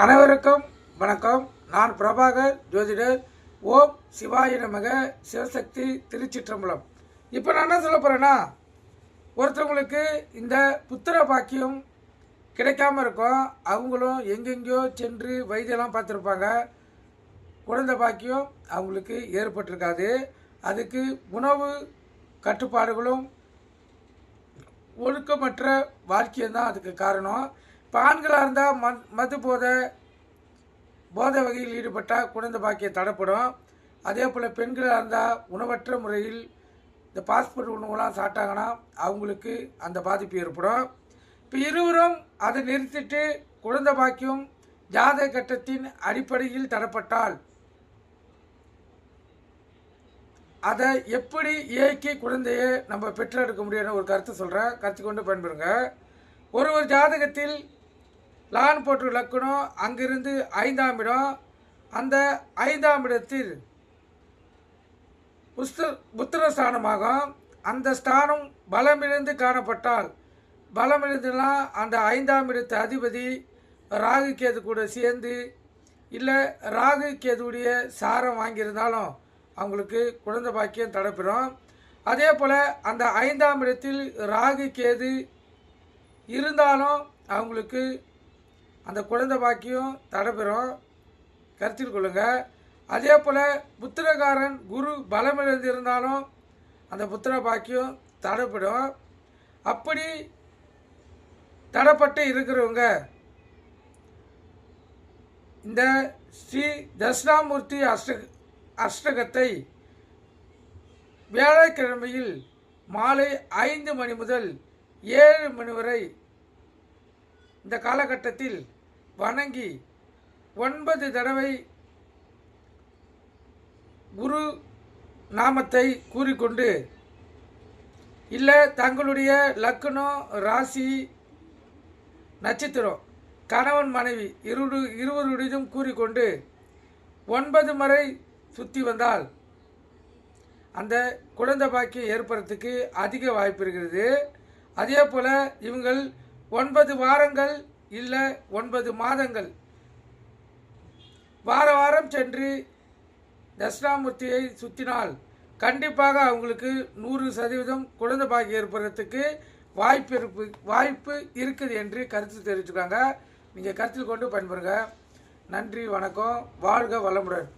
அனைவருக்கும் வணக்கம். நான் பிரபாகர் ஜோதிடர். ஓம் சிவாய நமக. சிவசக்தி திருச்சிற்றம்பலம். இப்போ நான் என்ன சொல்ல போகிறேன்னா, ஒருத்தவங்களுக்கு இந்த புத்திர பாக்கியம் கிடைக்காம இருக்கும். அவங்களும் எங்கெங்கேயோ சென்று வைத்தியெல்லாம் பார்த்துருப்பாங்க. குழந்தை பாக்கியம் அவங்களுக்கு ஏற்பட்டிருக்காது. அதுக்கு உணவு கட்டுப்பாடுகளும் ஒழுக்கமற்ற வாழ்க்கையும் தான் அதுக்கு காரணம். இப்போ ஆண்களாக இருந்தால் மது போதை வகையில் ஈடுபட்டால் குழந்தை பாக்கியம் தடைப்படும். அதே போல் பெண்களாக இருந்தால் உணவற்ற முறையில் இந்த பாஸ்போர்ட் உணவுலாம் சாப்பிட்டாங்கன்னா அவங்களுக்கு அந்த பாதிப்பு ஏற்படும். இப்போ இருவரும் அதை நிறுத்திட்டு குழந்தை பாக்கியம் ஜாதக கட்டத்தின் அடிப்படையில் தடைப்பட்டால் அதை எப்படி இயக்கி குழந்தையை நம்ம பெற்றெடுக்க முடியும்னு ஒரு கருத்து சொல்கிறேன். கருத்து கொண்டு பயன்பெறுங்க. ஒரு ஜாதகத்தில் லான் போட்டு லக்கணம், அங்கிருந்து 5ஆம் இடம். அந்த 5ஆம் இடத்தில் புத்திர ஸ்தானமாகும். அந்த ஸ்தானம் பலமிழந்து காணப்பட்டால், பலமிழந்துனா அந்த 5ஆம் இடத்து அதிபதி ராகு கேது கூட சேர்ந்து இல்லை ராகு கேதுடைய சாரம் வாங்கியிருந்தாலும் அவங்களுக்கு குழந்தை பாக்கியம் தடைப்பெறும். அதே போல் அந்த 5ஆம் இடத்தில் ராகு கேது இருந்தாலும் அவங்களுக்கு அந்த குழந்தை பாக்கியம் தடைபெறும். கருத்தில் கொள்ளுங்கள். அதே போல் புத்திரகாரன் குரு பலமிழந்து இருந்தாலும் அந்த புத்திர பாக்கியம் தடைப்படும். அப்படி தடைப்பட்டு இருக்கிறவங்க இந்த ஸ்ரீ தட்சிணாமூர்த்தி அஷ்டகத்தை வியாழக்கிழமையில் மாலை 5 மணி முதல் 7 மணி வரை இந்த காலகட்டத்தில் வணங்கி 9 தடவை குரு நாமத்தை கூறிக்கொண்டு, இல்லை தங்களுடைய லக்னம், ராசி, நட்சத்திரம், கணவன் மனைவி இருவருடையும் கூறிக்கொண்டு 9 முறை சுற்றி வந்தால் அந்த குழந்தை பாக்கியம் ஏற்படுறதுக்கு அதிக வாய்ப்பு இருக்கிறது. அதே போல் இவங்கள் 9 வாரங்கள் இல்லை 9 மாதங்கள் வாரம் சென்று தட்சிணாமூர்த்தியை சுற்றினால் கண்டிப்பாக அவங்களுக்கு 100% குழந்தை பாக்கியம் ஏற்படுறதுக்கு வாய்ப்பு இருக்குது என்று கருத்து தெரிவிச்சுக்காங்க. நீங்கள் கருத்தில் கொண்டு பயன்பெறுங்க. நன்றி, வணக்கம், வாழ்க வளமுடன்.